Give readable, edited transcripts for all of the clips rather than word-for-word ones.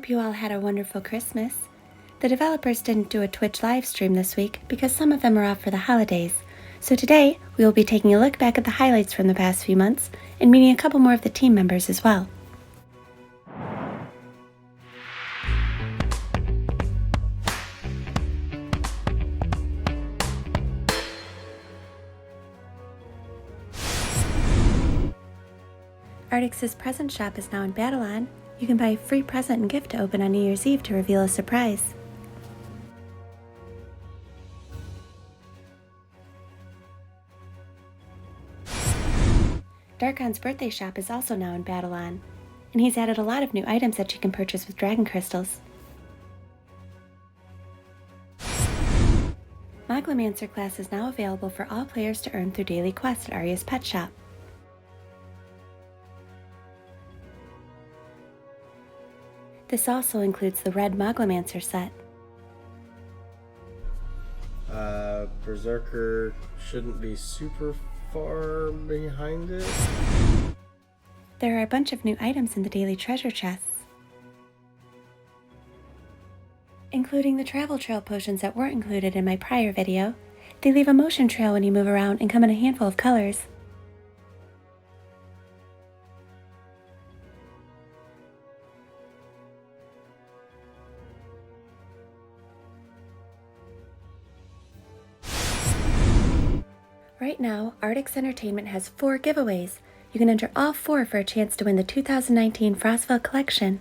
hope you all had a wonderful Christmas. The developers didn't do a Twitch live stream this week because some of them are off for the holidays. So today, we will be taking a look back at the highlights from the past few months and meeting a couple more of the team members as well. Artix's present shop is now in Battleon. You can buy a free present and gift to open on New Year's Eve to reveal a surprise. Darkon's birthday shop is also now in Battleon, and he's added a lot of new items that you can purchase with dragon crystals. Moglomancer class is now available for all players to earn through daily quests at Arya's pet shop. This also includes the red Moglomancer set. Berserker shouldn't be super far behind it. There are a bunch of new items in the daily treasure chests, including the travel trail potions that weren't included in my prior video. They leave a motion trail when you move around and come in a handful of colors. Right now, Artix Entertainment has 4 giveaways. You can enter all 4 for a chance to win the 2019 Frostval collection.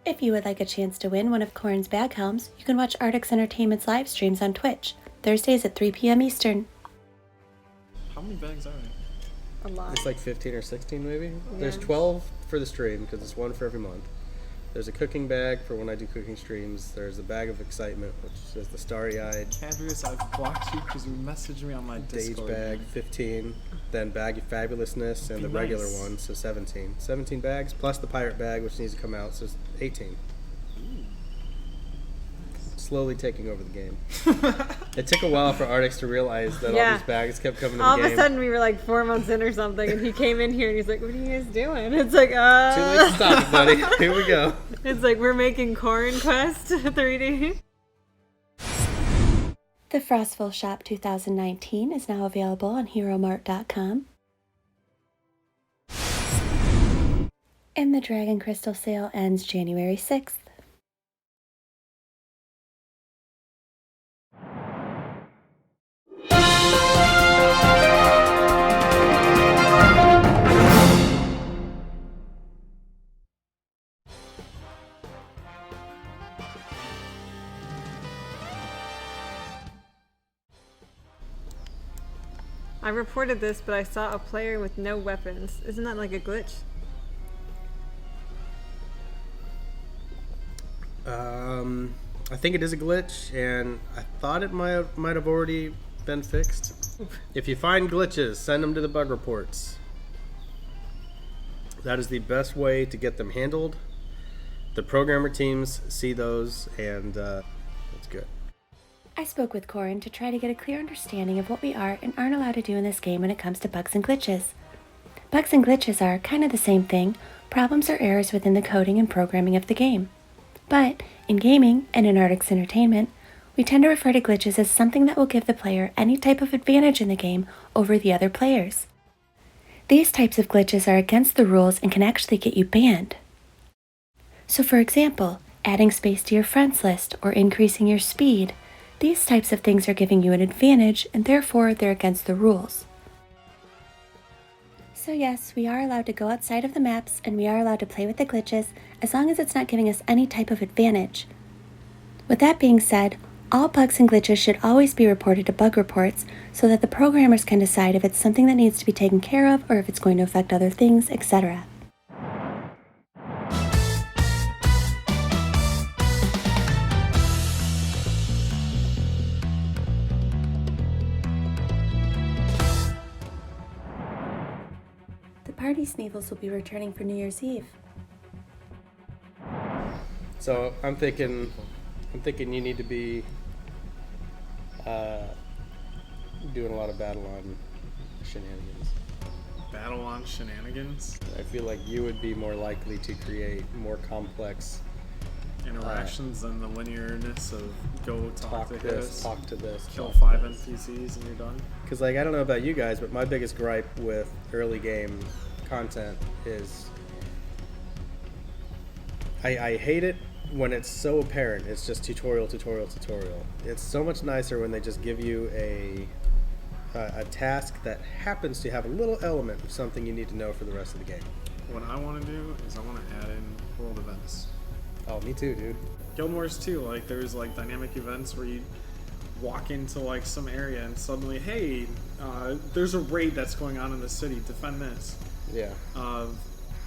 If you would like a chance to win one of Korin's bag helms, you can watch Artix Entertainment's live streams on Twitch, Thursdays at 3 p.m. Eastern. How many bags are there? A lot. It's like 15 or 16 maybe. Yeah. There's 12 for the stream because it's one for every month. There's a cooking bag for when I do cooking streams. There's a bag of excitement, which is the starry-eyed. Fabulous, I've blocked you because you messaged me on my Dage Discord. bag, 15. Then bag of fabulousness and the regular Nice. one, so 17. 17 bags plus the pirate bag, which needs to come out, so it's 18. Slowly taking over the game. It took a while for Artix to realize that all these bags kept coming to All the of game. a sudden, we were like 4 months in or something, and he came in here and he's like, "What are you guys doing?" It's like, Too late to stop it, buddy. Here we go. It's like we're making Korin Quest 3D. The Frostval Shop 2019 is now available on Heromart.com. And the Dragon Crystal sale ends January 6th. I reported this, but I saw a player with no weapons. Isn't that like a glitch? I think it is a glitch, and I thought it might have already been fixed. If you find glitches, send them to the bug reports. That is the best way to get them handled. The programmer teams see those, and it's good. I spoke with Korin to try to get a clear understanding of what we are and aren't allowed to do in this game when it comes to bugs and glitches. Bugs and glitches are kind of the same thing, problems or errors within the coding and programming of the game. But in gaming and in Artix Entertainment, we tend to refer to glitches as something that will give the player any type of advantage in the game over the other players. These types of glitches are against the rules and can actually get you banned. So for example, adding space to your friends list or increasing your speed, these types of things are giving you an advantage and therefore they're against the rules. So yes, we are allowed to go outside of the maps and we are allowed to play with the glitches as long as it's not giving us any type of advantage. With that being said, all bugs and glitches should always be reported to bug reports so that the programmers can decide if it's something that needs to be taken care of or if it's going to affect other things, etc. The party Sneevils will be returning for New Year's Eve. So I'm thinking you need to be doing a lot of Battleon shenanigans. Battleon shenanigans, I feel like you would be more likely to create more complex interactions than the linearness of go talk to this, talk to this, kill 5 NPCs and you're done. Because like I don't know about you guys, but my biggest gripe with early game content is I hate it when it's so apparent. It's just tutorial. It's so much nicer when they just give you a task that happens to have a little element of something you need to know for the rest of the game. What I want to do is I want to add in world events. Oh, me too, dude. Guild Wars too, like there's like dynamic events where you walk into like some area and suddenly, hey, there's a raid that's going on in the city, defend this. Yeah.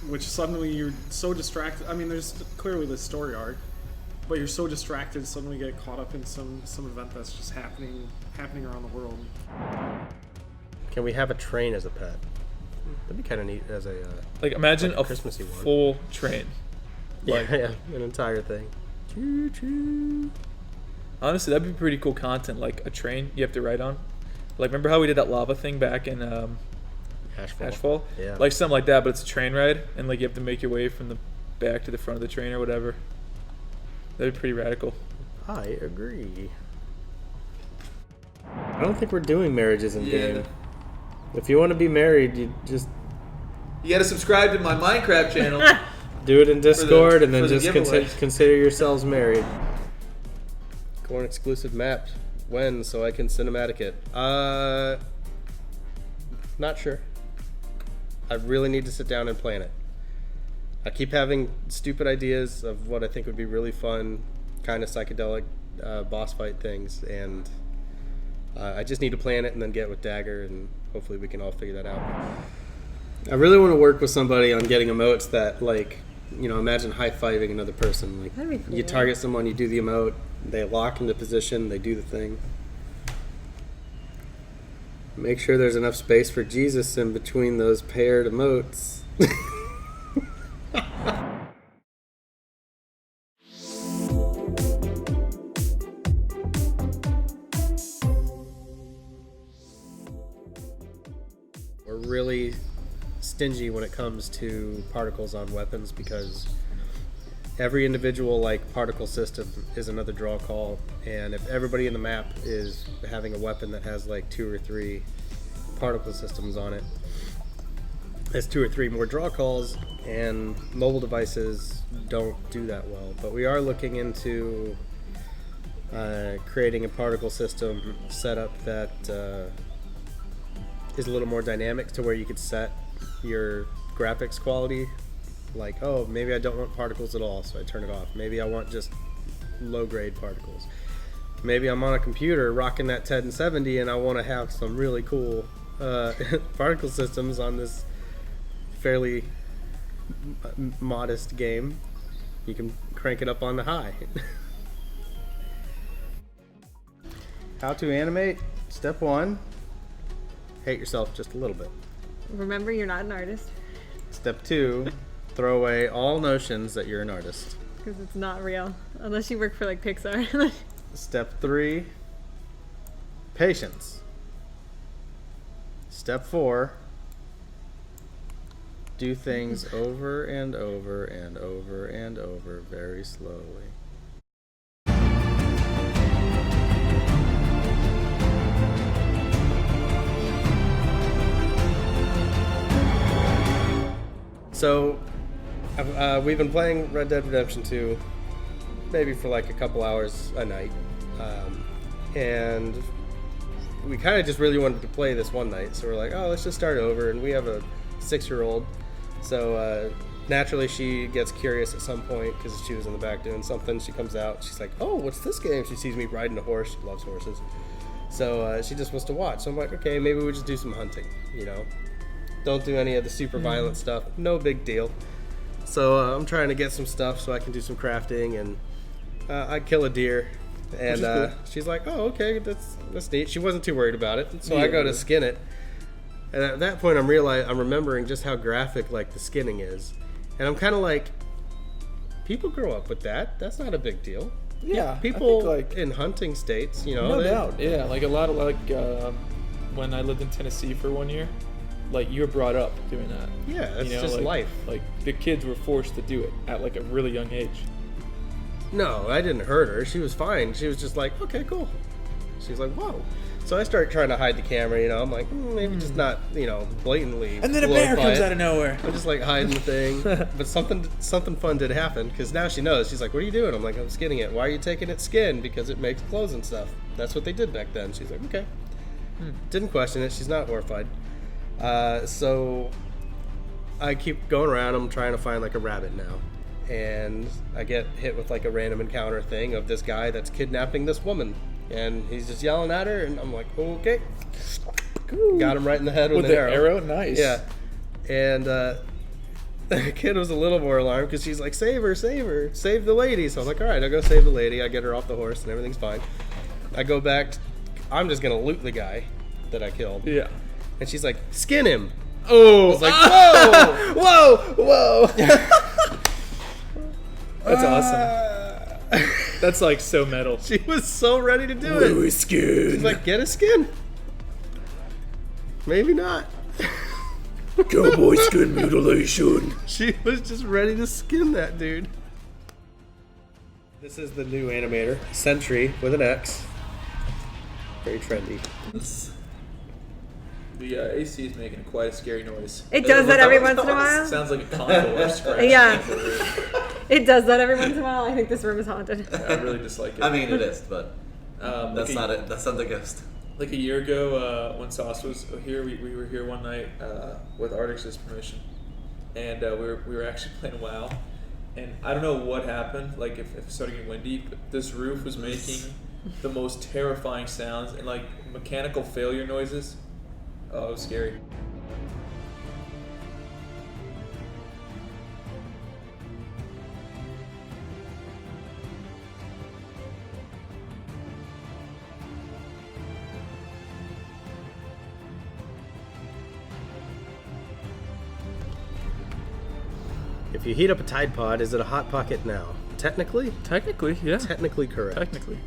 Which suddenly you're so distracted. I mean, there's clearly the story arc, but you're so distracted suddenly get caught up in some event that's just happening around the world. Can we have a train as a pet? That'd be kind of neat as a Like imagine like a Christmassy one. full train. Yeah, yeah, an entire thing. Choo choo. Honestly, that'd be pretty cool content. Like a train you have to ride on. Like remember how we did that lava thing back in Ashfall? Yeah. Like something like that, but it's a train ride, and like you have to make your way from the back to the front of the train or whatever. That'd be pretty radical. I agree. I don't think we're doing marriages in game. If you want to be married, you just You gotta subscribe to my Minecraft channel. do it in Discord and then for the just giveaway. consider yourselves married. Korin exclusive map. When? So I can cinematic it. Not sure. I really need to sit down and plan it. I keep having stupid ideas of what I think would be really fun, kind of psychedelic boss fight things, and I just need to plan it and then get with Dagger, and hopefully we can all figure that out. I really want to work with somebody on getting emotes that, like, you know, imagine high-fiving another person. Like, That'd be cool. you target someone, you do the emote, they lock into position, they do the thing. Make sure there's enough space for Jesus in between those paired emotes. We're really stingy when it comes to particles on weapons because every individual like particle system is another draw call, and if everybody in the map is having a weapon that has like 2 or 3 particle systems on it, there's 2 or 3 more draw calls, and mobile devices don't do that well. But we are looking into creating a particle system setup that is a little more dynamic, to where you could set your graphics quality. Like, oh, maybe I don't want particles at all, so I turn it off. Maybe I want just low-grade particles. Maybe I'm on a computer rocking that 1070 and I want to have some really cool particle systems on this fairly modest game. You can crank it up on the high. How to animate? Step 1. Hate yourself just a little bit. Remember, you're not an artist Step 2. Throw away all notions that you're an artist. because it's not real unless you work for like Pixar. Step 3. Patience. Step 4. Do things over and over and over and over very slowly. So, we've been playing Red Dead Redemption 2 maybe for like a couple hours a night. And we kind of just really wanted to play this one night. So we're like, oh, let's just start over. And we have a 6-year-old. So naturally she gets curious at some point because she was in the back doing something. She comes out. She's like, oh, what's this game? She sees me riding a horse. She loves horses. So she just wants to watch. So I'm like, okay, maybe we just do some hunting, you know. Don't do any of the super violent stuff. No big deal. So I'm trying to get some stuff so I can do some crafting, and I kill a deer. And cool. She's like, oh, okay, that's neat. She wasn't too worried about it. So I go to skin it. And at that point, I'm remembering just how graphic like the skinning is. And I'm kind of like, people grow up with that. That's not a big deal. Yeah, People I think, like, in hunting states, you know. no doubt. Yeah, like a lot of when I lived in Tennessee for 1 year, like you were brought up doing that. Yeah, that's you know, just like, life. Like the kids were forced to do it at like a really young age. No, I didn't hurt her. She was fine. She was just like, okay, cool. She was like, whoa. So I started trying to hide the camera, you know. I'm like, maybe just not, you know, blatantly. And then a bear comes out of nowhere. I'm just like hiding the thing. But something fun did happen because now she knows. She's like, what are you doing? I'm like, I'm skinning it. Why are you taking its skin? Because it makes clothes and stuff. That's what they did back then. She's like, okay. Didn't question it. She's not horrified. So I keep going around. I'm trying to find like a rabbit now. And I get hit with like a random encounter thing of this guy that's kidnapping this woman. And he's just yelling at her, and I'm like, okay. Got him right in the head with an arrow. Nice. Yeah. And the kid was a little more alarmed because she's like, save her, save the lady. So I'm like, all right, I'll go save the lady. I get her off the horse, and everything's fine. I go back. I'm just going to loot the guy that I killed. Yeah. And she's like, skin him. Oh. I was like, whoa. That's awesome. That's like so metal. She was so ready to do it. Skin. She's like, get a skin. Maybe not. Cowboy skin mutilation. She was just ready to skin that dude. This is the new animator, Sentry with an X. Very trendy. The AC is making quite a scary noise. It does that every once in a while. Sounds like a condor scratching. Yeah. It does that every once in a while. I think this room is haunted. I really dislike it. I mean, it is, but that's like not it. That's not the ghost. Like a year ago, when Sauce was here, we were here one night with Artix's permission, and we were actually playing WoW, and I don't know what happened. Like if it started getting windy, but this roof was making the most terrifying sounds and like mechanical failure noises. Oh, it was scary. If you heat up a Tide Pod, is it a hot pocket now? Technically? Technically, yeah. Technically correct. Technically.